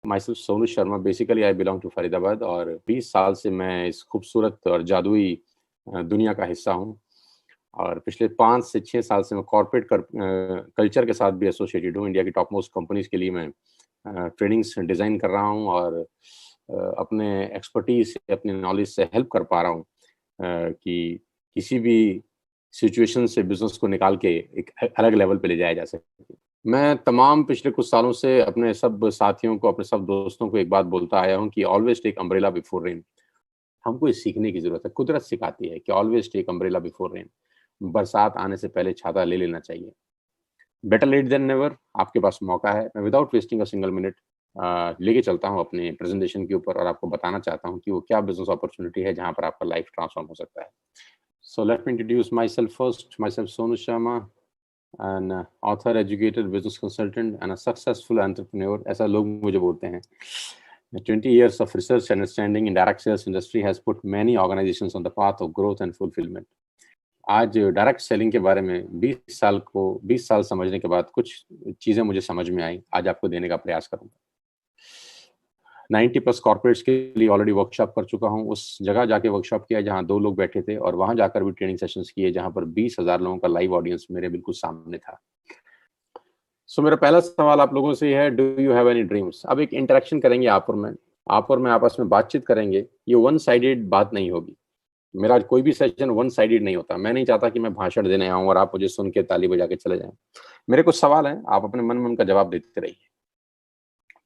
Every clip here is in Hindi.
My self Sonu Sharma. Basically I belong to Faridabad और 20 साल से मैं इस खूबसूरत और जादुई दुनिया का हिस्सा हूँ। और पिछले 5 से 6 साल से मैं कॉर्पोरेट कल्चर के साथ भी एसोसिएटेड हूँ। इंडिया की टॉप मोस्ट कंपनीज़ के लिए मैं ट्रेनिंग्स डिज़ाइन कर रहा हूँ और अपने एक्सपर्टीज़ से, अपनी नॉलेज से हेल्प कर पा रहा हूँ कि किसी भी सिचुएशन से बिज़नेस को निकाल के एक अलग लेवल पे ले जाया जा सके। मैं तमाम पिछले कुछ सालों से अपने सब साथियों को, अपने सब दोस्तों को एक बात बोलता आया हूँ कि always take umbrella before rain. हमको ये सीखने की ज़रूरत है। कुदरत सिखाती है कि always take umbrella before rain. बरसात आने से पहले छाता ले लेना चाहिए। Better late than never. आपके पास मौका है। मैं without wasting a single minute लेके चलता हूँ अपने प्रेज़ेंटेशन के ऊपर और आपको बताना चाहता हूँ कि वो क्या बिज़नेस अपॉर्च्युनिटी है जहाँ पर आपका लाइफ़ ट्रांसफ़ॉर्म हो सकता है। So let me introduce myself first. Myself Sonu Sharma, an author, educator, business consultant, and a successful entrepreneur. ऐसा लोग मुझे बोलते हैं. 20 years of research and understanding in direct sales industry has put many organizations on the path of growth and fulfillment. आज डायरेक्ट सेलिंग के बारे में 20 साल समझने के बाद कुछ चीज़ें मुझे समझ में आई, आज आपको देने का प्रयास करूँगा। 90 प्लस कॉर्पोरेट्स के लिए ऑलरेडी वर्कशॉप कर चुका हूँ। उस जगह जाके वर्कशॉप किया जहाँ 2 लोग बैठे थे और वहाँ जाकर भी ट्रेनिंग सेशंस किए जहाँ पर 20,000 लोगों का लाइव ऑडियंस मेरे बिल्कुल सामने था। सो मेरा पहला सवाल आप लोगों से है, do you have any dreams? अब एक इंटरेक्शन करेंगे आप और मैं आपस में बातचीत करेंगे। ये वन साइडेड बात नहीं होगी। मेरा कोई भी सेशन वन साइडेड नहीं होता। मैं नहीं चाहता कि मैं भाषण देने आऊँ और आप मुझे सुन के ताली बजा के चले जाएँ। मेरे कुछ सवाल हैं, आप अपने मन में उनका जवाब देते रहिए।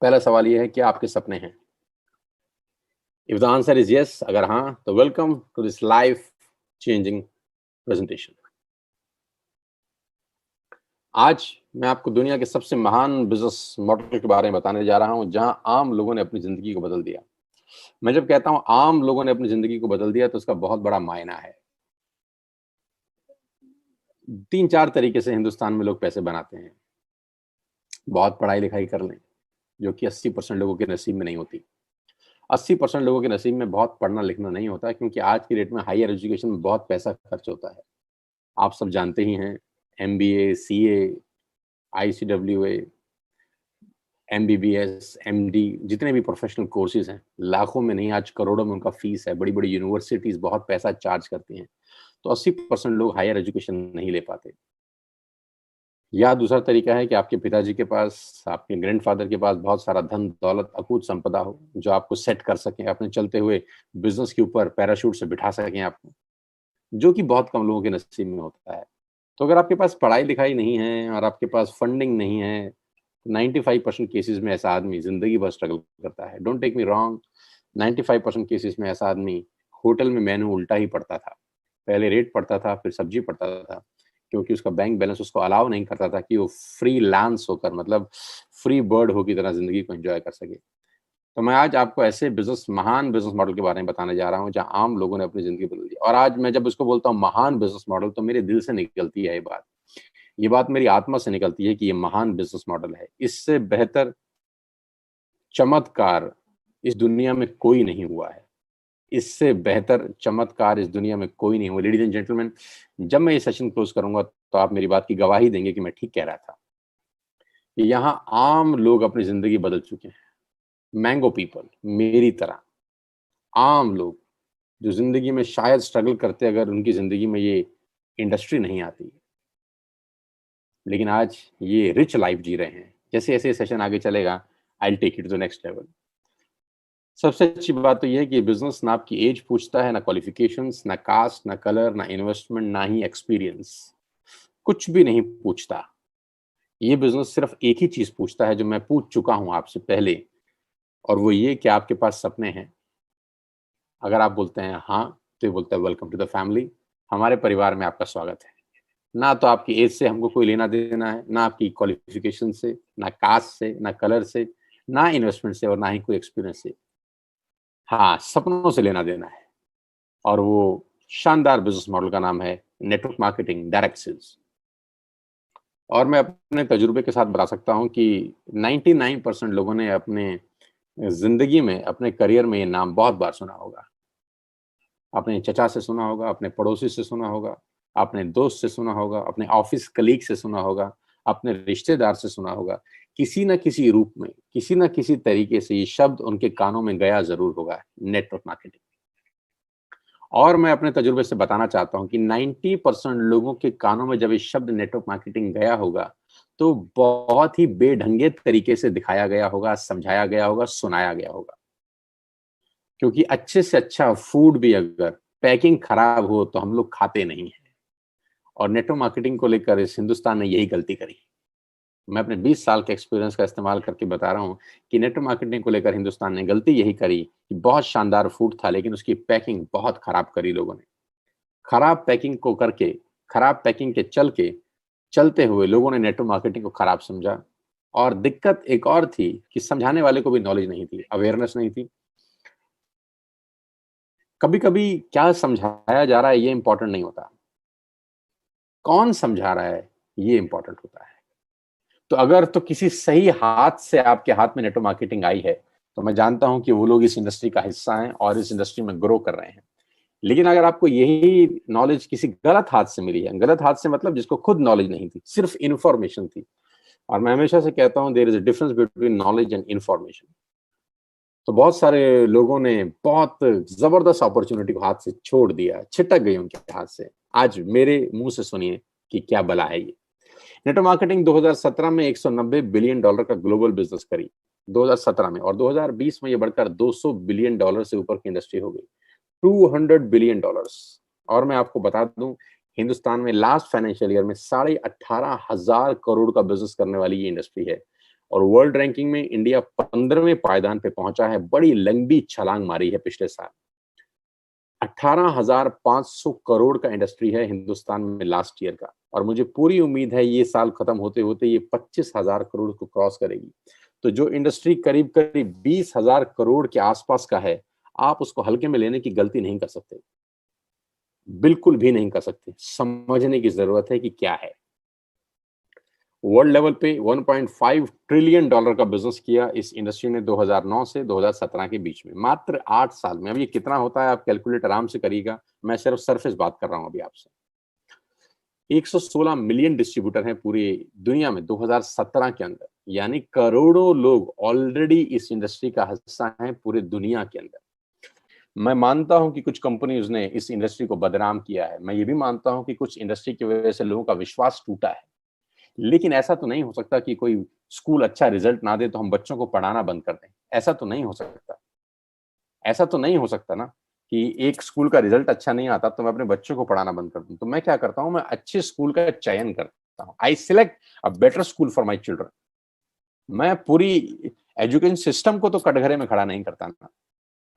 पहला सवाल ये है, क्या आपके सपने हैं? If the answer is yes, अगर हाँ, तो welcome to this life changing presentation. आज मैं आपको दुनिया के सबसे महान बिजनेस मॉडल के बारे में बताने जा रहा हूं जहां आम लोगों ने अपनी जिंदगी को बदल दिया। मैं जब कहता हूं आम लोगों ने अपनी जिंदगी को बदल दिया तो उसका बहुत बड़ा मायना है। 3-4 तरीके से हिंदुस्तान में लोग पैसे बनाते हैं। बहुत पढ़ाई लिखाई कर लें, जो कि 80% लोगों के नसीब में नहीं होती। 80% लोगों के नसीब में बहुत पढ़ना लिखना नहीं होता, क्योंकि आज की डेट में हायर एजुकेशन में बहुत पैसा खर्च होता है। आप सब जानते ही हैं, MBA, CA, ICWA, MBBS, MD, जितने भी प्रोफेशनल कोर्सेज हैं, लाखों में नहीं आज करोड़ों में उनका फीस है। बड़ी-बड़ी यूनिवर्सिटीज़ बहुत पैसा चार्ज करती हैं। तो 80% लोग हायर एजुकेशन नहीं ले पाते। या दूसरा तरीका है कि आपके पिताजी के पास, आपके ग्रैंडफ़ादर के पास बहुत सारा धन, दौलत, अकूत संपदा हो, जो आपको सेट कर सकें, अपने चलते हुए बिज़नेस के ऊपर पैराशूट से बिठा सकें आपको, जो कि बहुत कम लोगों के नसीब में होता है। तो अगर आपके पास पढ़ाई-लिखाई नहीं है और आपके पास फंडिंग नहीं है, 95% केसेज़ में ऐसा आदमी ज़िंदगी भर स्ट्रगल करता है। Don't take me wrong, 95% cases में ऐसा आदमी होटल में मेनू उल्टा ही पढ़ता था। पहले रेट पढ़ता था, फिर सब्ज़ी पढ़ता था, क्योंकि उसका बैंक बैलेंस उसको अलाउ नहीं करता था कि वो फ्रीलांस होकर, मतलब फ्री बर्ड हो की तरह ज़िंदगी को एन्जॉय कर सके। तो मैं आज आपको ऐसे महान बिज़नेस मॉडल के बारे में बताने जा रहा हूँ, जहाँ आम लोगों ने अपनी ज़िंदगी बदल दी। और आज मैं जब इसको बोलता हूँ महान बिज़नेस मॉडल, तो मेरे दिल से निकलती है ये बात। ये बात मेरी आत्मा से निकलती है कि ये महान बिज़नेस मॉडल है। इससे बेहतर चमत्कार इस दुनिया में कोई नहीं हुआ है। इससे बेहतर चमत्कार इस दुनिया में कोई नहीं हुआ। लेडीज़ एंड जेंटलमैन, जब मैं ये सेशन क्लोज़ करूँगा, तो आप मेरी बात की गवाही देंगे कि मैं ठीक कह रहा था। यहाँ आम लोग अपनी ज़िंदगी बदल चुके हैं। मैंगो पीपल, मेरी तरह, आम लोग, जो ज़िंदगी में शायद स्ट्रगल करते अगर उनकी ज़िंदगी में ये इंडस्ट्री नहीं आती। लेकिन आज ये रिच लाइफ़ जी रहे हैं। जैसे-जैसे ये सेशन आगे चलेगा, I will take it to the next level. सबसे अच्छी बात तो ये है कि बिज़नेस ना आपकी एज पूछता है, ना क्वालिफ़िकेशंस, ना कास्ट, ना कलर, ना इन्वेस्टमेंट, ना ही एक्सपीरियंस। कुछ भी नहीं पूछता। ये बिज़नेस सिर्फ़ एक ही चीज़ पूछता है, जो मैं पूछ चुका हूँ आपसे पहले, और वो ये कि आपके पास सपने हैं। अगर आप बोलते हैं हाँ, तो ये बोलता है वेलकम टू द फैमिली। हमारे परिवार में आपका स्वागत है। ना तो आपकी एज से हमको कोई लेना-देना है, ना आपकी क्वालिफ़िकेशन से, ना कास्ट से, ना कलर से, ना इन्वेस्टमेंट से और ना ही कोई एक्सपीरियंस से। हाँ, सपनों से लेना-देना है, और वो शानदार बिज़नेस मॉडल का नाम है नेटवर्क मार्केटिंग, डायरेक्ट सेल्स। और मैं अपने तजुर्बे के साथ बता सकता हूँ कि 99% लोगों ने अपने ज़िंदगी में, अपने करियर में ये नाम बहुत बार सुना होगा। अपने चचा से सुना होगा, अपने पड़ोसी से सुना होगा, अपने दोस्त से सुना होगा, अपने ऑफ़िस कलीग से सुना होगा, अपने रिश्तेदार से सुना होगा। किसी न किसी रूप में, किसी न किसी तरीके से ये शब्द उनके कानों में गया ज़रूर होगा, नेटवर्क मार्केटिंग। और मैं अपने तजुर्बे से बताना चाहता हूँ कि 90% लोगों के कानों में जब ये शब्द नेटवर्क मार्केटिंग गया होगा, तो बहुत ही बेढंगे तरीके से दिखाया गया होगा, समझाया गया होगा, सुनाया गया होगा। क्योंकि अच्छे से अच्छा फूड भी अगर पैकिंग खराब हो तो हम लोग खाते नहीं हैं। और नेटवर्क मार्केटिंग को लेकर इस हिंदुस्तान ने यही गलती करी। मैं अपने 20 साल के एक्सपीरियंस का इस्तेमाल करके बता रहा हूँ कि नेटवर्क मार्केटिंग को लेकर हिंदुस्तान ने गलती यही करी कि बहुत शानदार फूड था, लेकिन उसकी पैकिंग बहुत खराब करी लोगों ने। खराब पैकिंग को करके, खराब पैकिंग के चलते हुए लोगों ने नेटवर्क मार्केटिंग को खराब समझा। और दिक्कत एक और थी कि समझाने वाले को भी नॉलेज नहीं थी, अवेयरनेस नहीं थी। कभी-कभी क्या समझाया जा रहा है ये इम्पोर्टेंट नहीं होता। कौन समझा रहा है ये इम्पोर्टेंट होता है। तो अगर तो किसी सही हाथ से आपके हाथ में नेटवर्क मार्केटिंग आई है, तो मैं जानता हूं कि वो लोग इस इंडस्ट्री का हिस्सा हैं और इस इंडस्ट्री में ग्रो कर रहे हैं। लेकिन अगर आपको यही नॉलेज किसी गलत हाथ से मिली है, गलत हाथ से मतलब जिसको खुद नॉलेज नहीं थी, सिर्फ इन्फॉर्मेशन थी। और मैं हमेशा से कहता हूं there is a difference between knowledge and information. तो बहुत सारे लोगों ने बहुत जबरदस्त अपॉर्चुनिटी को हाथ से छोड़ दिया, छिटक गई उनके हाथ से। आज मेरे मुंह से सुनिए कि क्या बला है ये। नेटवर्क मार्केटिंग 2017 में 190 बिलियन डॉलर का ग्लोबल बिजनेस करी 2017 में, और 2020 में ये बढ़कर 200 बिलियन डॉलर से ऊपर की इंडस्ट्री हो गई, 200 बिलियन डॉलर्स। और मैं आपको बता दूं, हिंदुस्तान में लास्ट फाइनेंशियल ईयर में 18,500 करोड़ का बिजनेस करने वाली ये इंडस्ट्री है। और वर्ल्ड रैंकिंग में इंडिया 15वें पायदान पे पहुंचा है। बड़ी लंबी छलांग मारी है पिछले साल। 18,500 करोड़ का इंडस्ट्री है हिंदुस्तान में लास्ट ईयर का, और मुझे पूरी उम्मीद है ये साल खत्म होते होते ये 25,000 करोड़ को क्रॉस करेगी। तो जो इंडस्ट्री करीब करीब 20,000 करोड़ के आसपास का है, आप उसको हल्के में लेने की गलती नहीं कर सकते, बिल्कुल भी नहीं कर सकते। समझने की जरूरत है कि क्या है। वर्ल्ड लेवल पे 1.5 ट्रिलियन डॉलर का बिजनेस किया इस इंडस्ट्री ने 2009 से 2017 के बीच में, मात्र 8 साल में। अब ये कितना होता है आप कैलकुलेट आराम से करिएगा, मैं सिर्फ सरफेस बात कर रहा हूं अभी आपसे। 116 मिलियन डिस्ट्रीब्यूटर हैं पूरी दुनिया में 2017 के अंदर, यानी करोड़ों लोग ऑलरेडी इस इंडस्ट्री का हिस्सा हैं पूरे दुनिया के अंदर। मैं मानता हूं कि कुछ कंपनीज ने इस इंडस्ट्री को बदनाम किया है, मैं ये भी मानता हूं कि कुछ इंडस्ट्री की वजह से लोगों का विश्वास टूटा है। लेकिन ऐसा तो नहीं हो सकता कि कोई स्कूल अच्छा रिजल्ट ना दे तो हम बच्चों को पढ़ाना बंद कर दें। ऐसा तो नहीं हो सकता। ऐसा तो नहीं हो सकता ना कि एक स्कूल का रिजल्ट अच्छा नहीं आता तो मैं अपने बच्चों को पढ़ाना बंद कर दूं। तो मैं क्या करता हूं, मैं अच्छे स्कूल का चयन करता हूं। आई select a better school for my children. मैं पूरी एजुकेशन सिस्टम को तो कटघरे में खड़ा नहीं करता ना,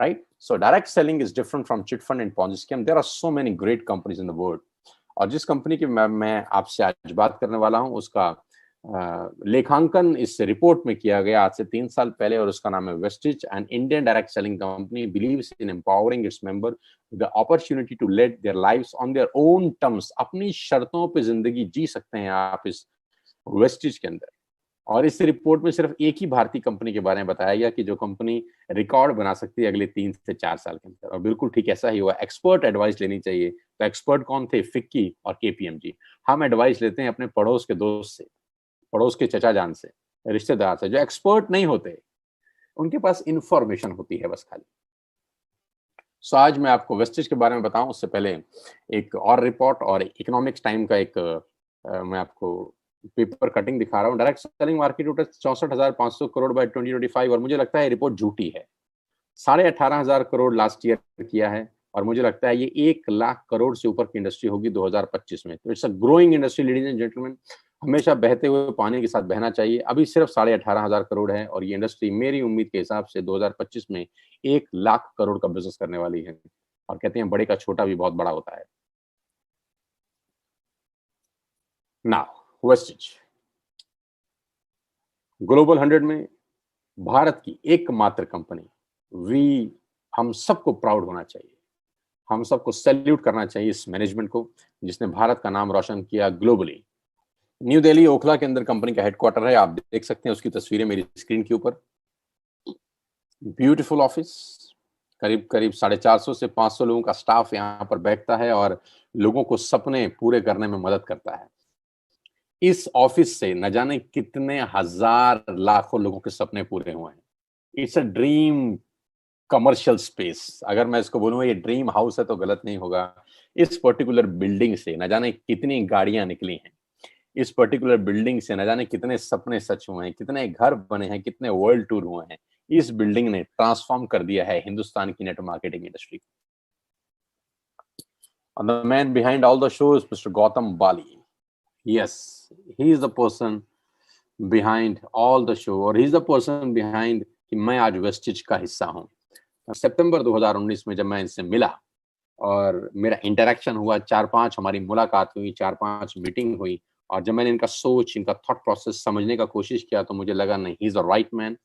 right? So direct selling is different from chit fund and Ponzi scheme. There are so many great companies in the world. और जिस कंपनी की मैं आपसे आज बात करने वाला हूं, उसका लेखांकन इस रिपोर्ट में किया गया आज से 3 साल पहले, और उसका नाम है Vestige. And Indian direct selling company believes in empowering its member the opportunity to lead their lives on their own terms. अपनी शर्तों पे जिंदगी जी सकते हैं आप इस वेस्टिज के अंदर। और इस रिपोर्ट में सिर्फ एक ही भारतीय कंपनी के बारे में बताया गया कि जो कंपनी रिकॉर्ड बना सकती है अगले 3 से 4 साल के अंदर, और बिल्कुल ठीक ऐसा ही हुआ। एक्सपर्ट एडवाइस लेनी चाहिए, तो एक्सपर्ट कौन थे? फिक्की और केपीएमजी। हम एडवाइस लेते हैं अपने पड़ोस के दोस्त से, पड़ोस के चचा जान से, रिश्तेदार से, जो एक्सपर्ट नहीं होते। उनके पास इंफॉर्मेशन होती है बस खाली। सो आज मैं आपको वेस्टिज के बारे में बताऊं उससे पहले एक और रिपोर्ट और इकोनॉमिक्स टाइम का एक मैं आपको पेपर कटिंग दिखा रहा हूँ। Direct selling market total 64,500 crore by 2025, और मुझे लगता है रिपोर्ट झूठी है। 18,500 करोड़ लास्ट ईयर किया है, और मुझे लगता है ये 1 लाख करोड़ से ऊपर की इंडस्ट्री होगी 2025 में। तो it's a growing industry ladies and gentleman. हमेशा बहते हुए पानी के साथ बहना चाहिए। अभी सिर्फ 18,500 करोड़ है, और ये इंडस्ट्री मेरी उम्मीद के हिसाब से 2025 में 1 लाख करोड़ का बिजनेस करने वाली है। और कहते हैं बड़े का छोटा भी बहुत बड़ा होता है। नाउ वेस्टिज ग्लोबल 100 में भारत की एकमात्र कंपनी। वी हम सबको प्राउड होना चाहिए, हम सबको सैल्यूट करना चाहिए इस मैनेजमेंट को जिसने भारत का नाम रोशन किया ग्लोबली। न्यू दिल्ली ओखला के अंदर कंपनी का हेडक्वार्टर है। आप देख सकते हैं उसकी तस्वीरें मेरी स्क्रीन के ऊपर। ब्यूटीफुल ऑफिस, करीब करीब 450 से 500 लोगों का स्टाफ यहाँ पर बैठता है और लोगों को सपने पूरे करने में मदद करता है। इस ऑफिस से न जाने कितने हजार लाखों लोगों के सपने पूरे हुए हैं। It's a dream commercial space. अगर मैं इसको बोलूँ ये ड्रीम हाउस है तो गलत नहीं होगा। इस पर्टिकुलर बिल्डिंग से न जाने कितनी गाड़ियां निकली हैं। इस पर्टिकुलर बिल्डिंग से न जाने कितने सपने सच हुए हैं, कितने घर बने हैं, कितने वर्ल्ड टूर हुए हैं। इस बिल्डिंग ने ट्रांसफॉर्म कर दिया है हिंदुस्तान की network marketing industry. And the man behind all the show is Mr. Gautam Bali. Yes, he is the person behind all the show, और he is the person behind कि मैं आज वेस्टिज का हिस्सा हूँ। सितंबर 2019 में जब मैं इनसे मिला और मेरा इंटरेक्शन हुआ, 4-5 हमारी मुलाकात हुई, 4-5 मीटिंग हुई, और जब मैंने इनका सोच, इनका थॉट प्रोसेस समझने का कोशिश किया तो मुझे लगा नहीं, he is the right man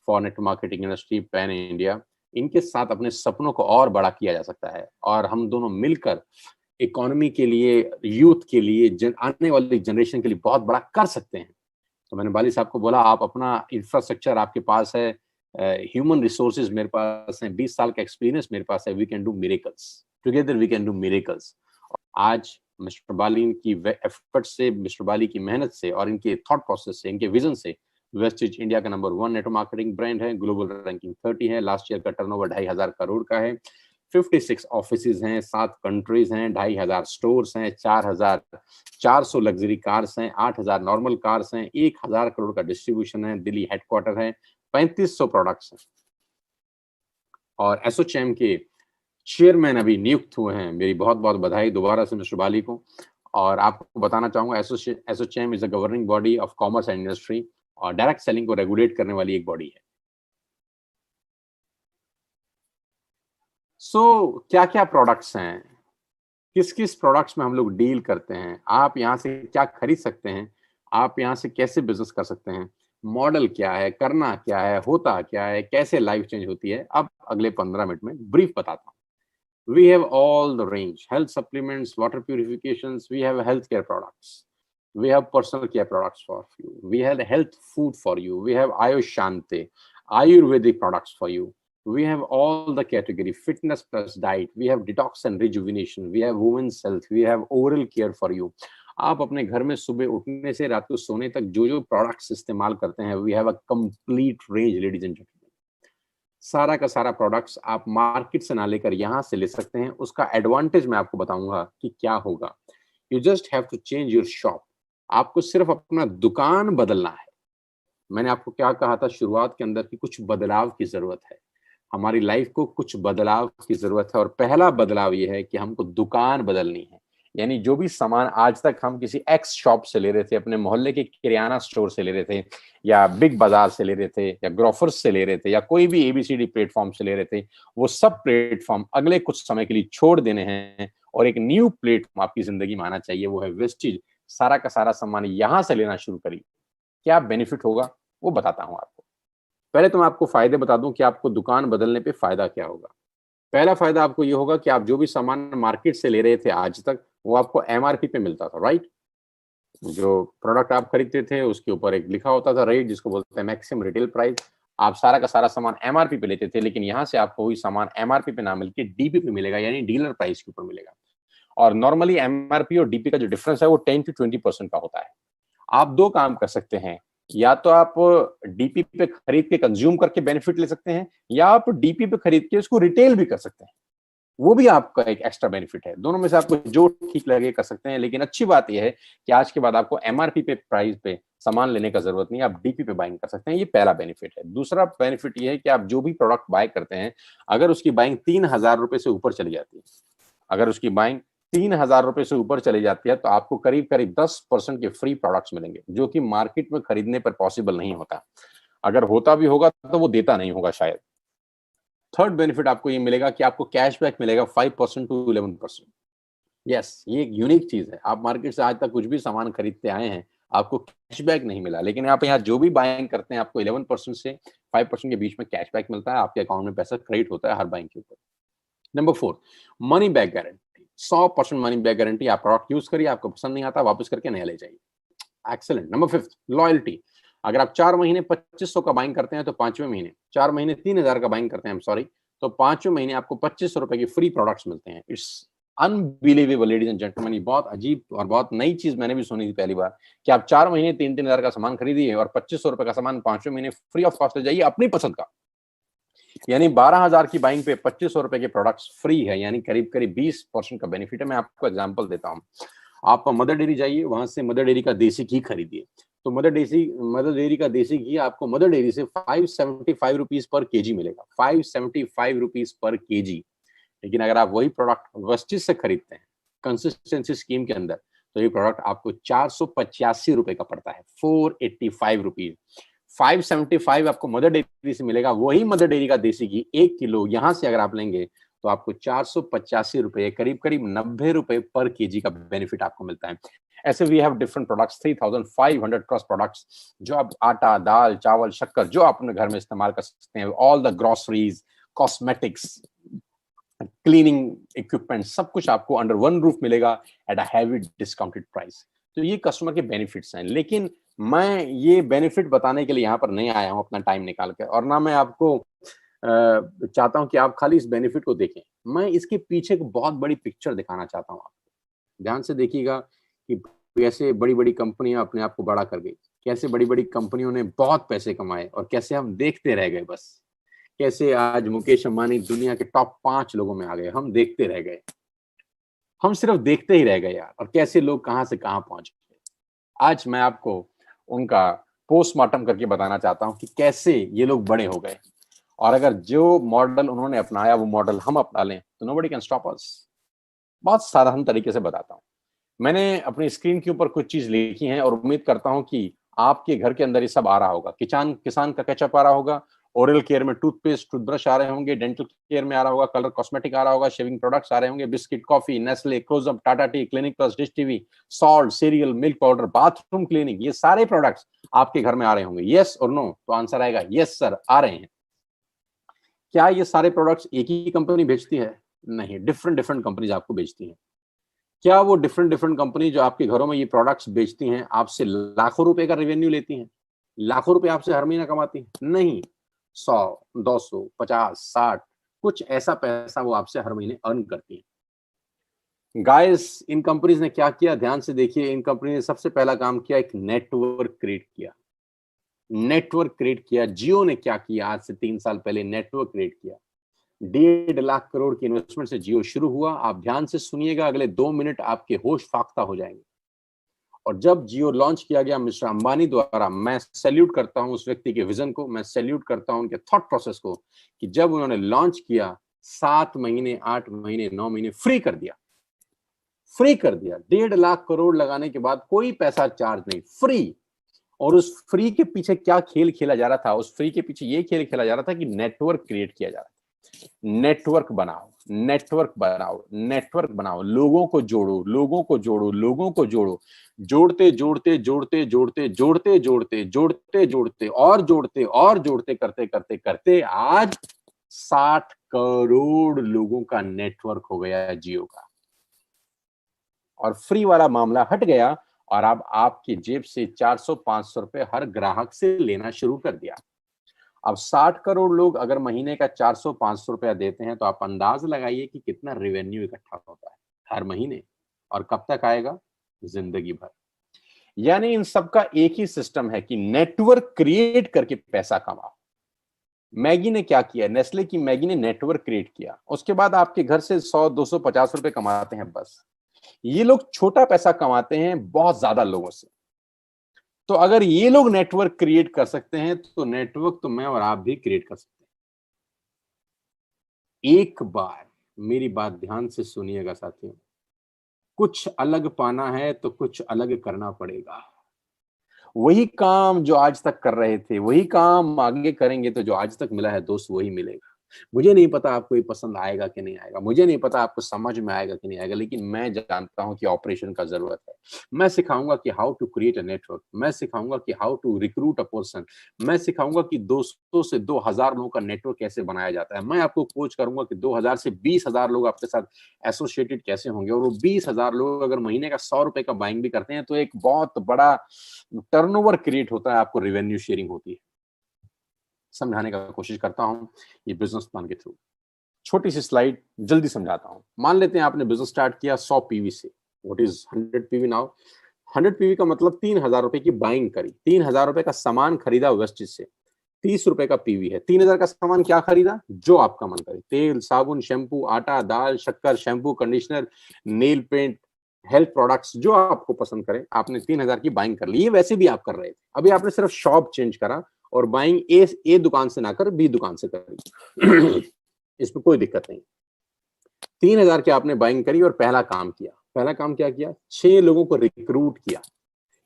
for network marketing industry pan India. इनके साथ अपने सपनों को और बड़ा किया जा सकता है और हम दोनों मिलकर इकोनॉमी के लिए, यूथ के लिए, आने वाली जनरेशन के लिए बहुत बड़ा कर सकते हैं। तो मैंने बाली साहब को बोला, आप अपना इंफ्रास्ट्रक्चर आपके पास है, ह्यूमन रिसोर्सेज मेरे पास हैं, 20 साल का एक्सपीरियंस मेरे पास है, we can do miracles together, we can do miracles. आज मिस्टर बाली की एफर्ट से, मिस्टर बाली की मेहनत से और इनके थॉट प्रोसेस से, इनके विजन से वेस्टिज इंडिया का नंबर 1 नेटवर्क मार्केटिंग ब्रांड है, ग्लोबल रैंकिंग 30 है, लास्ट ईयर का टर्नओवर 2,500 करोड़ का है, 56 ऑफिसेज हैं, 7 कंट्रीज हैं, 2,500 स्टोर्स हैं, 4,400 लग्जरी कार्स हैं, 8,000 नॉर्मल कार्स हैं, 1,000 करोड़ का डिस्ट्रीब्यूशन है, दिल्ली हेडक्वार्टर है, 3,500 प्रोडक्ट्स हैं। और एसोचैम के चेयरमैन अभी नियुक्त हुए हैं। मेरी बहुत बहुत बधाई दोबारा से मिस्टर बाली को। और आपको बताना चाहूंगा, ASSOCHAM is a governing body of commerce and industry और डायरेक्ट सेलिंग को रेगुलेट करने वाली एक बॉडी है। क्या क्या प्रोडक्ट्स हैं, किस किस प्रोडक्ट्स में हम लोग डील करते हैं, आप यहाँ से क्या खरीद सकते हैं, आप यहाँ से कैसे बिजनेस कर सकते हैं, मॉडल क्या है, करना क्या है, होता क्या है, कैसे लाइफ चेंज होती है, अब अगले 15 मिनट में ब्रीफ बताता हूँ। We have all the range: health supplements, water purifications. We have healthcare products. We have personal care products for you. We have health food for you. We have Ayushante, Ayurvedic products for you. We have all the category: fitness plus diet. We have detox and rejuvenation. We have women's health. We have oral care for you. आप अपने घर में सुबह उठने से रात को सोने तक जो जो प्रोडक्ट्स इस्तेमाल करते हैं, we have a complete range, ladies and gentlemen. सारा का सारा प्रोडक्ट्स आप मार्केट से ना लेकर यहाँ से ले सकते हैं। उसका एडवांटेज मैं आपको बताऊंगा कि क्या होगा। You just have to change your shop. आपको सिर्फ अपना दुकान बदलना है। मैंने आपको क्या कहा था शुरुआत के अंदर कि कुछ बदलाव की जरूरत है। हमारी लाइफ को कुछ बदलाव की जरूरत है और पहला बदलाव ये है कि हमको दुकान बदलनी है। यानी जो भी सामान आज तक हम किसी एक्स शॉप से ले रहे थे, अपने मोहल्ले के किराना स्टोर से ले रहे थे, या बिग बाजार से ले रहे थे, या ग्रोफर्स से ले रहे थे, या कोई भी एबीसीडी प्लेटफॉर्म से ले रहे थे, वो सब प्लेटफॉर्म अगले कुछ समय के लिए छोड़ देने हैं और एक न्यू प्लेटफॉर्म आपकी जिंदगी में आना चाहिए, वो है वेस्टिज। सारा का सारा सामान यहां से लेना शुरू करिए। क्या बेनिफिट होगा वो बताता हूं आपको। पहले तो मैं आपको फायदे बता दूं कि आपको दुकान बदलने पे फायदा क्या होगा। पहला फायदा आपको ये होगा कि आप जो भी सामान मार्केट से ले रहे थे आज तक, वो आपको एमआरपी पे मिलता था, राइट। जो प्रोडक्ट आप खरीदते थे उसके ऊपर एक लिखा होता था रेट, जिसको बोलते हैं मैक्सिमम रिटेल प्राइस। आप सारा का सारा सामान एमआरपी पे लेते थे, लेकिन यहाँ से आपको वही सामान एमआरपी पे ना मिलकर डीपी पे मिलेगा, यानी डीलर प्राइस के ऊपर मिलेगा। और नॉर्मली एमआरपी और डीपी का जो डिफरेंस है वो 10 to 20% का होता है। आप दो काम कर सकते हैं, या तो आप डीपी पे खरीद के कंज्यूम करके बेनिफिट ले सकते हैं, या आप डीपी पे खरीद के उसको रिटेल भी कर सकते हैं, वो भी आपका एक एक्स्ट्रा बेनिफिट है। दोनों में से आपको जो ठीक लगे कर सकते हैं। लेकिन अच्छी बात यह है कि आज के बाद आपको एमआरपी पे प्राइस पे सामान लेने का जरूरत नहीं है, आप डीपी पे बाइंग कर सकते हैं। ये पहला बेनिफिट है। दूसरा बेनिफिट ये है कि आप जो भी प्रोडक्ट बाय करते हैं, अगर उसकी बाइंग 3,000 रुपए से ऊपर चली जाती है, अगर उसकी बाइंग 3,000 रुपए से ऊपर चली जाती है, तो आपको करीब करीब 10% के फ्री प्रोडक्ट्स मिलेंगे, जो कि मार्केट में खरीदने पर पॉसिबल नहीं होता। अगर होता भी होगा तो वो देता नहीं होगा शायद। थर्ड बेनिफिट आपको ये मिलेगा कि आपको कैशबैक मिलेगा 5% to 11%। यस, ये एक यूनिक चीज है। आप मार्केट से आज तक कुछ भी सामान खरीदते आए हैं, आपको कैशबैक नहीं मिला, लेकिन आप यहाँ जो भी बाइंग करते हैं आपको 11% से 5% के बीच में कैशबैक मिलता है। आपके अकाउंट में पैसा क्रेडिट होता है हर बाइंग के ऊपर। Number 4, money back guarantee. 100% money back guarantee. आप प्रोडक्ट यूज करिए, आपको पसंद नहीं आता वापस करके नया ले जाइए। एक्सेलेंट। Number 5, loyalty. अगर आप 4 महीने 2500 का बाइंग करते हैं तो 5वें महीने, 4 महीने 3,000 का बाइंग करते हैं, तो 5वें महीने आपको 2500 रुपए की फ्री प्रोडक्ट्स मिलते हैं। It's unbelievable ladies and gentleman, ये बहुत अजीब और बहुत नई चीज मैंने भी सुनी थी पहली बार, कि आप 4 महीने 3-3 हजार का सामान खरीदिए और 2500 रुपए का सामान 5वें महीने फ्री ऑफ कॉस्ट ले जाइए अपनी पसंद का। यानी 12,000 की बाइंग पे 2500 रुपए के प्रोडक्ट्स फ्री है, यानी करीब करीब 20% का बेनिफिट है। मैं आपको एग्जांपल देता हूँ। आप मदर डेयरी जाइए, वहां से मदर डेयरी का देसी घी खरीदिए। तो मदर डेयरी का देसी घी आपको मदर डेयरी से 575 रुपीज पर केजी मिलेगा, 575 रुपीज पर केजी। लेकिन अगर आप वही प्रोडक्ट वेस्टिज से खरीदते हैं कंसिस्टेंसी स्कीम के अंदर, तो ये प्रोडक्ट आपको 485 रुपए का पड़ता है, 485 रुपीज। 575 आपको मदर डेयरी से मिलेगा, वही मदर डेयरी का देसी घी 1 किलो यहां से अगर आप लेंगे तो आपको 485 रुपए, करीब करीब 90 रुपए पर केजी का बेनिफिट आपको मिलता है। ऐसे we have different products, 3500 plus products, जो आप आटा, दाल, चावल, शक्कर जो आप अपने घर में इस्तेमाल कर सकते हैं, all the groceries, cosmetics, cleaning equipment, सब कुछ आपको अंडर वन रूफ मिलेगा at a heavy discounted price. तो ये कस्टमर के बेनिफिट्स हैं। लेकिन मैं ये बेनिफिट बताने के लिए यहाँ पर नहीं आया हूँ अपना टाइम निकाल कर, और ना मैं आपको चाहता हूँ कि आप खाली इस बेनिफिट को देखें। मैं इसके पीछे एक बहुत बड़ी पिक्चर दिखाना चाहता हूँ आपको। ध्यान से देखिएगा कि कैसे बड़ी बड़ी कंपनियां अपने आप को बड़ा कर गई, कैसे बड़ी बड़ी कंपनियों ने बहुत पैसे कमाए और कैसे हम देखते रह गए बस। कैसे आज मुकेश अंबानी दुनिया के टॉप 5 लोगों में आ गए, हम देखते रह गए, हम सिर्फ देखते ही रह गए यार। और कैसे लोग कहां से कहां पहुंच गए। आज मैं आपको उनका पोस्टमार्टम करके बताना चाहता हूं कि कैसे ये लोग बड़े हो गए, और अगर जो मॉडल उन्होंने अपनाया वो मॉडल हम अपना लें तो नोबडी कैन स्टॉप अस। बहुत साधारण तरीके से बताता हूं। मैंने अपनी स्क्रीन के ऊपर कुछ चीज लिखी है और उम्मीद करता हूं कि आपके घर के अंदर ये सब आ रहा होगा। किसान का केचप आ रहा होगा, ओरल केयर में टूथपेस्ट, टूथब्रश आ रहे होंगे, डेंटल केयर में आ रहा होगा, कलर कॉस्मेटिक आ रहा होगा, शेविंग प्रोडक्ट्स आ रहे होंगे, biscuit, coffee, Nestle, Closeup, Tata tea, Clinic Plus, Dish TV, salt, cereal, milk powder, bathroom cleaning, ये सारे प्रोडक्ट्स आपके घर में आ रहे होंगे। यस और नो? तो आंसर आएगा यस सर, आ रहे हैं। क्या ये सारे प्रोडक्ट्स एक ही कंपनी बेचती है? नहीं, डिफरेंट डिफरेंट कंपनीज आपको बेचती हैं। क्या वो डिफरेंट डिफरेंट कंपनी जो आपके घरों में ये प्रोडक्ट्स बेचती हैं आपसे लाखों रुपए का रेवेन्यू लेती हैं? लाखों रुपए आपसे हर महीना कमाती हैं? नहीं, 100, 200, 50, 60, कुछ ऐसा पैसा वो आपसे हर महीने अर्न करती हैं। गाइस, इन कंपनीज ने क्या किया, ध्यान से देखिए। इन कंपनी ने सबसे पहला काम किया, एक नेटवर्क क्रिएट किया। नेटवर्क क्रिएट किया। जियो ने क्या किया, आज से 3 साल पहले नेटवर्क क्रिएट किया। 1.5 लाख करोड़ की इन्वेस्टमेंट से जियो शुरू हुआ। आप ध्यान से सुनिएगा, अगले 2 मिनट आपके होश फाख्ता हो जाएंगे। और जब जियो लॉन्च किया गया मिस्टर अंबानी द्वारा, मैं सैल्यूट करता हूं उस व्यक्ति के विजन को, मैं सैल्यूट करता हूं उनके थॉट प्रोसेस को, कि जब उन्होंने लॉन्च किया 7 महीने, 8 महीने, 9 महीने फ्री कर दिया। फ्री कर दिया। 1.5 लाख करोड़ लगाने के बाद कोई पैसा चार्ज नहीं, फ्री। और उस फ्री के पीछे क्या खेल खेला जा रहा था? उस फ्री के पीछे ये खेल खेला जा रहा था कि नेटवर्क क्रिएट किया जा रहा था। नेटवर्क बनाओ, नेटवर्क बनाओ, नेटवर्क बनाओ, लोगों को जोड़ो, लोगों को जोड़ो, लोगों को जोड़ो। जोड़ते जोड़ते जोड़ते जोड़ते जोड़ते जोड़ते जोड़ते जोड़ते और जोड़ते करते करते करते आज 60 करोड़ लोगों का नेटवर्क हो गया है जियो का। और फ्री वाला मामला हट गया और अब आपकी जेब से 400-500 रुपए हर ग्राहक से लेना शुरू कर दिया। अब 60 करोड़ लोग अगर महीने का 400-500 रुपया देते हैं तो आप अंदाज लगाइए कि कितना रेवेन्यू इकट्ठा होता है हर महीने, और कब तक आएगा? जिंदगी भर। यानी इन सबका एक ही सिस्टम है कि नेटवर्क क्रिएट करके पैसा कमाओ। मैगी ने क्या किया? नेस्ले की मैगी ने नेटवर्क क्रिएट किया, उसके बाद आपके घर से 100, 200, 50 रुपए कमाते हैं बस। ये लोग छोटा पैसा कमाते हैं बहुत ज्यादा लोगों से। तो अगर ये लोग नेटवर्क क्रिएट कर सकते हैं तो नेटवर्क तो मैं और आप भी क्रिएट कर सकते हैं। एक बार मेरी बात ध्यान से सुनिएगा साथियों, कुछ अलग पाना है तो कुछ अलग करना पड़ेगा। वही काम जो आज तक कर रहे थे वही काम आगे करेंगे तो जो आज तक मिला है दोस्त वही मिलेगा। मुझे नहीं पता आपको ये पसंद आएगा कि नहीं आएगा, मुझे नहीं पता आपको समझ में आएगा कि नहीं आएगा, लेकिन मैं जानता हूं कि ऑपरेशन का जरूरत है। मैं सिखाऊंगा कि how to create a network, मैं सिखाऊंगा कि how to recruit a person, मैं सिखाऊंगा कि 200 से 2000 लोगों का नेटवर्क कैसे बनाया जाता है। मैं आपको कोच करूंगा कि 2000 से 20,000 लोग आपके साथ एसोसिएटेड कैसे होंगे, और वो 20,000 लोग अगर महीने का 100 रुपए का बाइंग भी करते हैं तो एक बहुत बड़ा टर्नओवर क्रिएट होता है, आपको रेवेन्यू शेयरिंग होती है। समझाने का कोशिश करता हूं ये बिजनेस प्लान के थ्रू। छोटी सी स्लाइड जल्दी समझाता हूं। मान लेते हैं आपने बिजनेस स्टार्ट किया 100 पीवी से। What is 100 PV now? 100 PV का मतलब 3,000 रुपए की बाइंग करी, 3,000 रुपए का सामान खरीदा वेस्टेज से, 30 रुपए का पीवी है। 3,000 का सामान क्या खरीदा? जो आपका मन करे, तेल, साबुन, शैम्पू, आटा, दाल, शक्कर, shampoo, conditioner, nail paint, health products, जो आपको पसंद करे, आपने 3,000 की बाइंग कर ली। ये वैसे भी आप कर रहे थे, अभी आपने सिर्फ शॉप चेंज करा और बाइंग ए दुकान से ना कर बी दुकान से करी। इसमें कोई दिक्कत नहीं। 3,000 की आपने बाइंग करी और पहला काम किया। पहला काम क्या किया? 6 लोगों को रिक्रूट किया।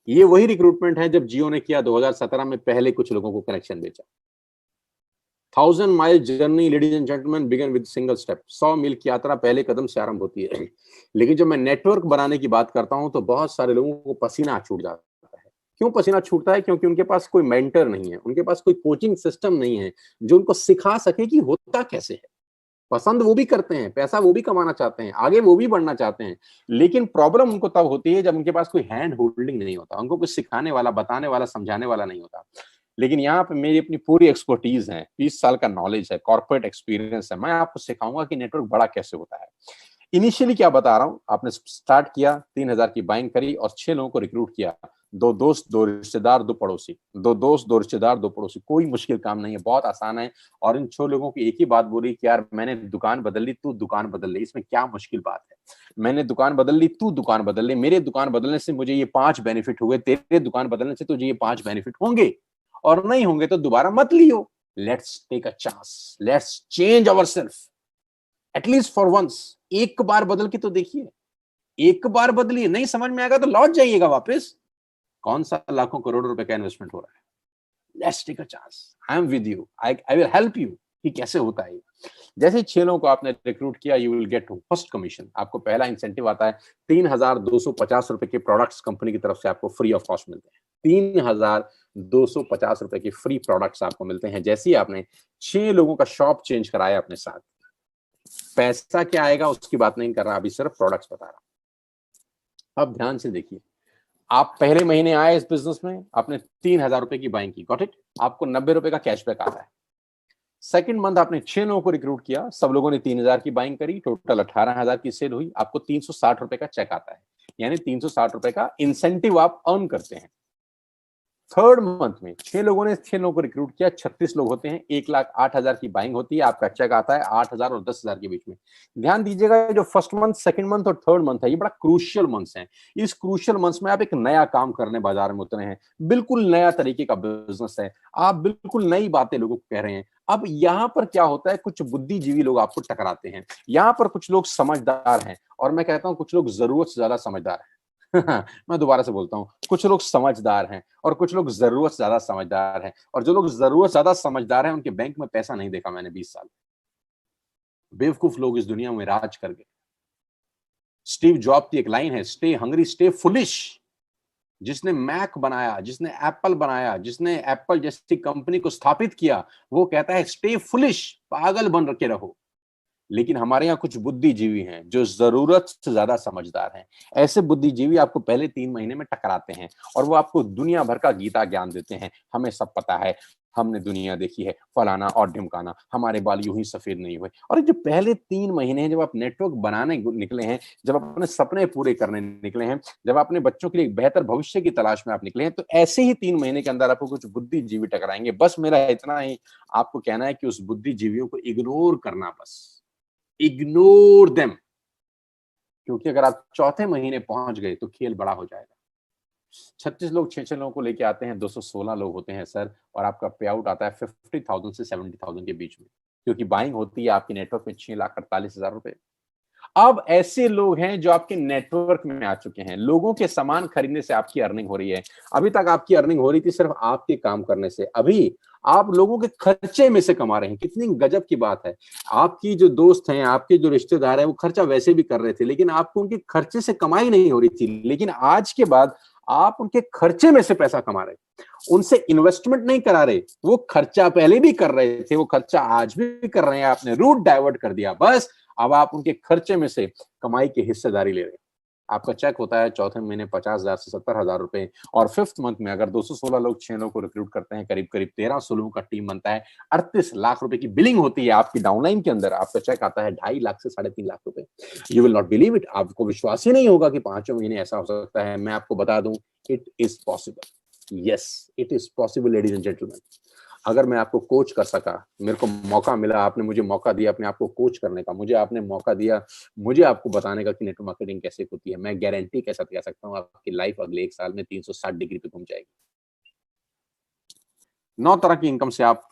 ये वही रिक्रूटमेंट है जब जियो ने किया 2017 में, पहले कुछ लोगों को कनेक्शन बेचा। 1000 mile journey ladies and gentleman begin with single step. 100 मील की यात्रा पहले कदम से आरंभ होती है। लेकिन जब मैं नेटवर्क बनाने की बात करता हूं तो बहुत सारे लोगों को पसीना छूट जाता है। क्यों पसीना छूटता है? क्योंकि उनके पास कोई मेंटर नहीं है, उनके पास कोई कोचिंग सिस्टम नहीं है जो उनको सिखा सके कि होता कैसे है। पसंद वो भी करते हैं, पैसा वो भी कमाना चाहते हैं, आगे वो भी बढ़ना चाहते हैं, लेकिन प्रॉब्लम उनको तब होती है जब उनके पास कोई हैंड होल्डिंग नहीं होता, उनको कुछ सिखाने वाला, बताने वाला, समझाने वाला नहीं होता। लेकिन यहाँ पे मेरी अपनी पूरी एक्सपर्टीज है, 20 साल का नॉलेज है, कॉर्पोरेट एक्सपीरियंस है। मैं आपको सिखाऊंगा कि नेटवर्क बड़ा कैसे होता है। इनिशियली क्या बता रहा हूं, आपने स्टार्ट किया, 3,000 की बाइंग करी और 6 लोगों को रिक्रूट किया। 2 दोस्त, 2 रिश्तेदार, 2 पड़ोसी। 2 दोस्त, 2 रिश्तेदार, 2 पड़ोसी। कोई मुश्किल काम नहीं है, बहुत आसान है। और इन 6 लोगों की एक ही बात बोली कि यार मैंने दुकान बदल ली, तू दुकान बदल ले, इसमें क्या मुश्किल बात है? मैंने दुकान बदल ली, तू दुकान बदल ले। मेरे दुकान बदलने से मुझे ये 5 बेनिफिट हुए, तेरे दुकान बदलने से तुझे ये 5 बेनिफिट होंगे, और नहीं होंगे तो दोबारा मत लियो। Let's take a chance, let's change ourselves at least for once. एक बार बदल के तो देखिए, एक बार बदलिए, नहीं समझ में आएगा तो लौट जाइएगा वापस। कौन सा लाखों करोड़ों रुपए का इन्वेस्टमेंट हो रहा है? Let's take a chance, I am with you, I will help you कि कैसे होता है। जैसे 6 लोगों को आपने रिक्रूट किया, you will get first commission. आपको पहला इंसेंटिव आता है, 3,250 रुपए के प्रोडक्ट्स कंपनी की तरफ से आपको फ्री ऑफ कॉस्ट मिलते हैं। 3,250 रुपए के फ्री प्रोडक्ट्स आपको मिलते हैं जैसे ही आपने 6 लोगों का शॉप चेंज कराया अपने साथ। पैसा क्या आएगा उसकी बात नहीं कर रहा, अभी सिर्फ प्रोडक्ट्स बता रहा। अब ध्यान से देखिए, आप पहले महीने आए इस बिजनेस में, आपने 3,000 रुपए की बाइंग की, गॉट इट, आपको 90 रुपए का कैशबैक आता है। सेकंड मंथ आपने 6 लोगों को रिक्रूट किया, सब लोगों ने 3,000 की बाइंग करी, टोटल 18,000 की सेल हुई, आपको 360 रुपए का चेक आता है, यानी 360 रुपए का इंसेंटिव आप अर्न करते हैं। थर्ड मंथ में 6 लोगों ने 6 लोगों को रिक्रूट किया, 36 लोग होते हैं, 1,08,000 की बाइंग होती है, आपका चेक आता है 8,000 और 10,000 के बीच में। ध्यान दीजिएगा, जो फर्स्ट मंथ, सेकंड मंथ और थर्ड मंथ है, ये बड़ा क्रूशियल मंथ्स हैं। इस क्रूशियल मंथ्स में आप एक नया काम करने बाजार में उतरे हैं, बिल्कुल नया तरीके का बिजनेस है, आप बिल्कुल नई बातें लोगों को कह रहे हैं। अब यहाँ पर क्या होता है, कुछ बुद्धिजीवी लोग आपको टकराते हैं। यहाँ पर कुछ लोग समझदार हैं, और मैं कहता हूँ कुछ लोग जरूरत से ज्यादा समझदार हैं। मैं दोबारा से बोलता हूं, कुछ लोग समझदार हैं और कुछ लोग जरूरत से ज्यादा समझदार हैं। और जो लोग जरूरत से ज्यादा समझदार हैं उनके बैंक में पैसा नहीं देखा मैंने 20 साल। बेवकूफ लोग इस दुनिया में राज कर गए। स्टीव जॉब की एक लाइन है, स्टे हंग्री स्टे फुलिश। जिसने मैक बनाया, जिसने एप्पल बनाया, जिसने एप्पल जैसी कंपनी को स्थापित किया, वो कहता है स्टे फुलिश, पागल बन के रहो। लेकिन हमारे यहाँ कुछ बुद्धिजीवी हैं जो जरूरत से ज्यादा समझदार हैं। ऐसे बुद्धिजीवी आपको पहले 3 महीने में टकराते हैं और वो आपको दुनिया भर का गीता ज्ञान देते हैं। हमें सब पता है, हमने दुनिया देखी है, फलाना और ढिमकाना, हमारे बाल यूं ही सफेद नहीं हुए। और जो पहले 3 महीने हैं, जब आप नेटवर्क बनाने निकले हैं, जब आप अपने सपने पूरे करने निकले हैं, जब अपने बच्चों के लिए एक बेहतर भविष्य की तलाश में आप निकले हैं, तो ऐसे ही 3 महीने के अंदर आपको कुछ बुद्धिजीवी टकराएंगे। बस मेरा इतना ही आपको कहना है कि उस बुद्धिजीवियों को इग्नोर करना, बस इग्नोर देम। क्योंकि अगर आप चौथे महीने पहुंच गए तो खेल बड़ा हो जाएगा। 36 लोग 6 लोगों को लेके आते हैं, 216 लोग होते हैं सर, और आपका पे आउट आता है 50,000 से 70,000 के बीच में, क्योंकि बाइंग होती है आपके नेटवर्क में 6,48,000 रुपए। अब ऐसे लोग हैं जो आपके नेटवर्क में आ चुके हैं, लोगों के सामान खरीदने से आपकी अर्निंग हो रही है। अभी तक आपकी अर्निंग हो रही थी सिर्फ आपके काम करने से, अभी आप लोगों के खर्चे में से कमा रहे हैं। कितनी गजब की बात है। आपकी जो दोस्त हैं, आपके जो रिश्तेदार हैं, वो खर्चा वैसे भी कर रहे थे, लेकिन आपको उनके खर्चे से कमाई नहीं हो रही थी। लेकिन आज के बाद आप उनके खर्चे में से पैसा कमा रहे, उनसे इन्वेस्टमेंट नहीं करा रहे। वो खर्चा पहले भी कर रहे थे, वो खर्चा आज भी कर रहे हैं, आपने रूट डाइवर्ट कर दिया, बस अब आप उनके खर्चे में से कमाई की हिस्सेदारी ले रहे हैं। आपका चेक होता है चौथे महीने 50,000 से 70,000 रुपए, और फिफ्थ मंथ में अगर 216 लोग 6 लोग को रिक्रूट करते हैं, करीब करीब 1300 लोगों का टीम बनता है, 38 लाख रुपए की बिलिंग होती है आपकी डाउनलाइन के अंदर, आपका चेक आता है 2.5 लाख से 3.5 लाख रुपए। You will not believe it, आपको विश्वास ही नहीं होगा कि 5 महीने ऐसा हो सकता है। मैं आपको बता दूं, it is possible, yes it is possible ladies and gentleman. अगर मैं आपको कोच कर सका, मेरे को मौका मिला, आपने मुझे मौका दिया अपने आप को कोच करने का, मुझे आपने मौका दिया मुझे आपको बताने का कि नेटवर्क मार्केटिंग कैसे होती है, मैं गारंटी के साथ कह सकता हूँ आपकी लाइफ अगले 1 साल में 360 डिग्री पे घूम जाएगी। 9 तरह की इनकम से आप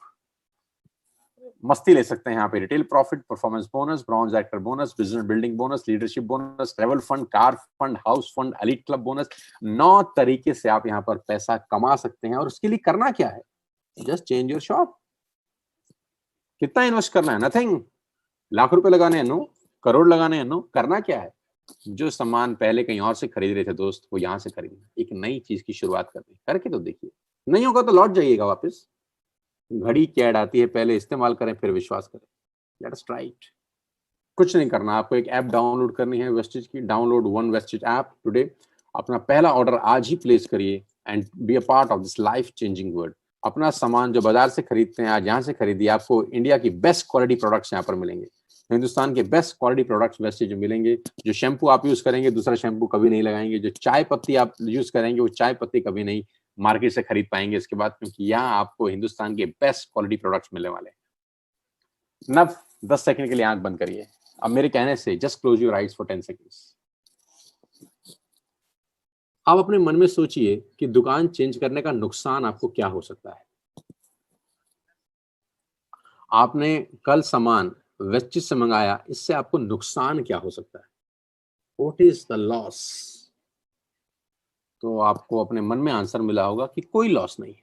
मस्ती ले सकते हैं यहाँ पे। Retail profit, performance bonus, bronze actor bonus, business building bonus, leadership bonus, travel fund, car fund, house fund, elite club bonus. 9 तरीके से आप यहाँ पर पैसा कमा सकते हैं, और उसके लिए करना क्या है, जस्ट चेंज योर शॉप। कितना इन्वेस्ट करना है, नथिंग। लाख रुपए लगाने हैं नो, करोड़ लगाने हैं नो, करना क्या है, जो सामान पहले कहीं और से खरीद रहे थे दोस्त, वो यहाँ से खरीदना, एक नई चीज की शुरुआत करनी, करके तो देखिए, नहीं होगा तो लौट जाइएगा वापस। घड़ी की ऐड आती है, पहले इस्तेमाल करें फिर विश्वास करें। Let's try it. कुछ नहीं करना, आपको एक ऐप डाउनलोड करनी है वेस्टेज की, download one wastage app today. अपना पहला ऑर्डर आज ही प्लेस करिए and be a part of this life changing world. अपना सामान जो बाजार से खरीदते हैं आज यहाँ से खरीदिए, आपको इंडिया की बेस्ट क्वालिटी प्रोडक्ट्स यहाँ पर मिलेंगे, हिंदुस्तान के बेस्ट क्वालिटी प्रोडक्ट्स वेस्टेज मिलेंगे। जो शैम्पू आप यूज करेंगे दूसरा शैम्पू कभी नहीं लगाएंगे, जो चाय पत्ती आप यूज करेंगे वो चाय पत्ती कभी नहीं मार्केट से खरीद पाएंगे इसके बाद, क्योंकि यहाँ आपको हिंदुस्तान के बेस्ट क्वालिटी प्रोडक्ट्स मिलने वाले हैं। नव 10 सेकंड के लिए आंख बंद करिए, अब मेरे कहने से just close your eyes for 10 seconds. आप अपने मन में सोचिए कि दुकान चेंज करने का नुकसान आपको क्या हो सकता है। आपने कल सामान वेस्टेज से मंगाया, इससे आपको नुकसान क्या हो सकता है, व्हाट इज द लॉस। तो आपको अपने मन में आंसर मिला होगा कि कोई लॉस नहीं है,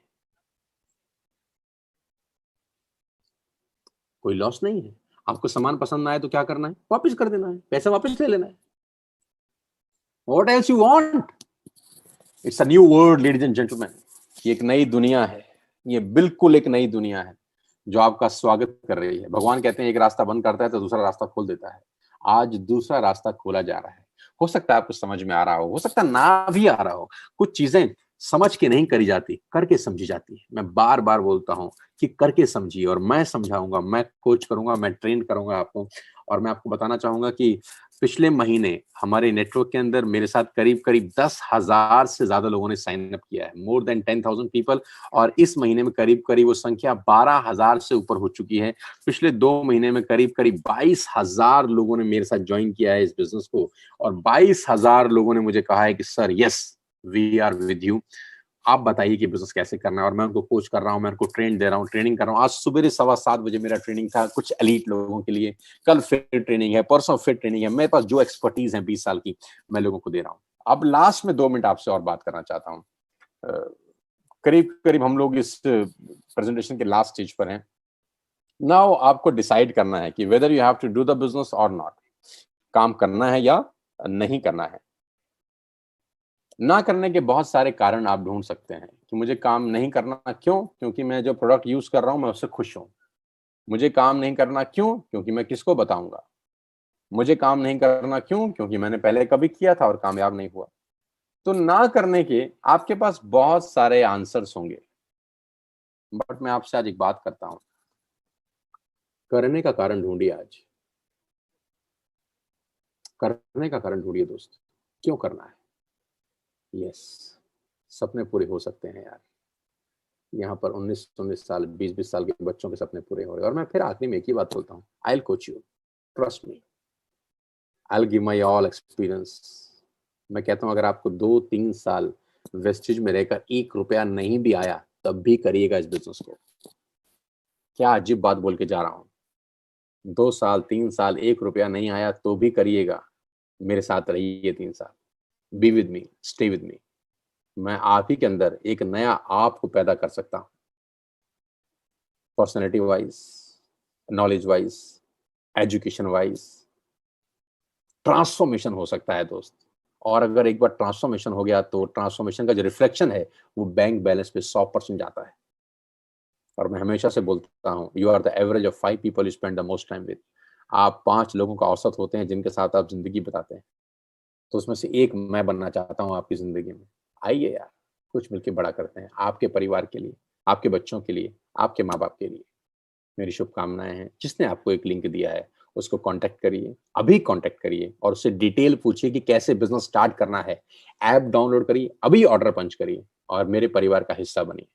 कोई लॉस नहीं है। आपको सामान पसंद ना आए तो क्या करना है, वापस कर देना है, पैसा वापस ले लेना है। What else you want. It's a new world ladies and gentleman. ये एक नई दुनिया है, ये बिल्कुल एक नई दुनिया है जो आपका स्वागत कर रही है। भगवान कहते हैं एक रास्ता बंद करता है तो दूसरा रास्ता खोल देता है। आज दूसरा रास्ता खोला जा रहा है। हो सकता है आपको समझ में आ रहा हो सकता है ना भी आ रहा हो। कुछ चीजें समझ के नहीं करी जाती, करके समझी जाती है। मैं बार बार बोलता हूं कि करके समझिए, और मैं समझाऊंगा, मैं कोच करूंगा, मैं ट्रेन करूंगा आपको। और मैं आपको बताना चाहूंगा कि पिछले महीने हमारे नेटवर्क के अंदर मेरे साथ करीब करीब 10,000 से ज्यादा लोगों ने साइन अप किया है, मोर देन 10,000 पीपल। और इस महीने में करीब करीब वो संख्या 12,000 से ऊपर हो चुकी है। पिछले 2 महीने में करीब करीब 22,000 लोगों ने मेरे साथ ज्वाइन किया है इस बिजनेस को, और 22,000 लोगों ने मुझे कहा है कि sir yes we are with you, आप बताइए कि बिजनेस कैसे करना है। और मैं उनको कोच कर रहा हूँ, मैं उनको ट्रेन दे रहा हूँ, ट्रेनिंग कर रहा हूँ। आज सुबह 7:15 मेरा ट्रेनिंग था कुछ एलीट लोगों के लिए, कल फिर ट्रेनिंग है, परसों फिर ट्रेनिंग है। मेरे पास जो एक्सपर्टीज है 20 साल की, मैं लोगों को दे रहा हूँ। अब लास्ट में 2 मिनट आपसे और बात करना चाहता हूँ। करीब करीब हम लोग इस प्रेजेंटेशन के लास्ट स्टेज पर हैं। नाउ आपको डिसाइड करना है कि whether you have to do the business और नॉट, काम करना है या नहीं करना है। ना करने के बहुत सारे कारण आप ढूंढ सकते हैं कि मुझे काम नहीं करना क्यों, क्योंकि मैं जो प्रोडक्ट यूज कर रहा हूं मैं उससे खुश हूं। मुझे काम नहीं करना क्यों, क्योंकि मैं किसको बताऊंगा। मुझे काम नहीं करना क्यों, क्योंकि मैंने पहले कभी किया था और कामयाब नहीं हुआ। तो ना करने के आपके पास बहुत सारे आंसर्स होंगे, बट मैं आपसे आज एक बात करता हूं, करने का कारण ढूंढिए। आज करने का कारण ढूंढिए दोस्त, क्यों करना है। यस, सपने पूरे हो सकते हैं यार। यहाँ पर 19-19 साल 20-20 साल के बच्चों के सपने पूरे हो रहे हैं। और मैं फिर आखिरी में एक ही बात बोलता हूँ, I will coach you, trust me, I will give my all experience. मैं कहता हूँ अगर आपको 2-3 साल वेस्टेज में रहकर 1 रुपया नहीं भी आया तब भी करिएगा इस बिजनेस को। क्या अजीब बात बोल के जा रहा हूँ, 2 साल 3 साल 1 रुपया नहीं आया तो भी करिएगा। मेरे साथ रहिए 3 साल, be with me, stay with me. मैं आप ही के अंदर एक नया आप को पैदा कर सकता हूँ, personality wise, knowledge wise, education wise. Transformation हो सकता है दोस्त। और अगर एक बार ट्रांसफॉर्मेशन हो गया तो ट्रांसफॉर्मेशन का जो रिफ्लेक्शन है वो बैंक बैलेंस पे 100% जाता है। और मैं हमेशा से बोलता हूँ, you are the average of 5 people you spend the most time with. आप 5 लोगों का औसत होते हैं जिनके साथ आप जिंदगी बताते हैं। तो उसमें से एक मैं बनना चाहता हूँ आपकी ज़िंदगी में। आइए यार, कुछ मिलके बड़ा करते हैं, आपके परिवार के लिए, आपके बच्चों के लिए, आपके माँ-बाप के लिए। मेरी शुभकामनाएँ हैं। जिसने आपको एक लिंक दिया है, उसको कॉन्टैक्ट करिए, अभी कॉन्टैक्ट करिए और उससे डिटेल पूछिए कि कैसे बिज़नेस स्टार्ट करना है। ऐप डाउनलोड करिए, अभी ऑर्डर पंच करिए और मेरे परिवार का हिस्सा बनिए।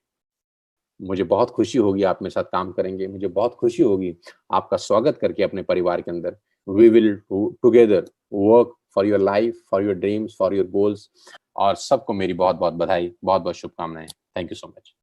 मुझे बहुत खुशी होगी आप मेरे साथ काम करेंगे, मुझे बहुत खुशी होगी आपका स्वागत करके अपने परिवार के अंदर। We will together work for your life, for your dreams, for your goals और सबको मेरी बहुत-बहुत बधाई, बहुत-बहुत शुभकामनाएँ। Thank you so much.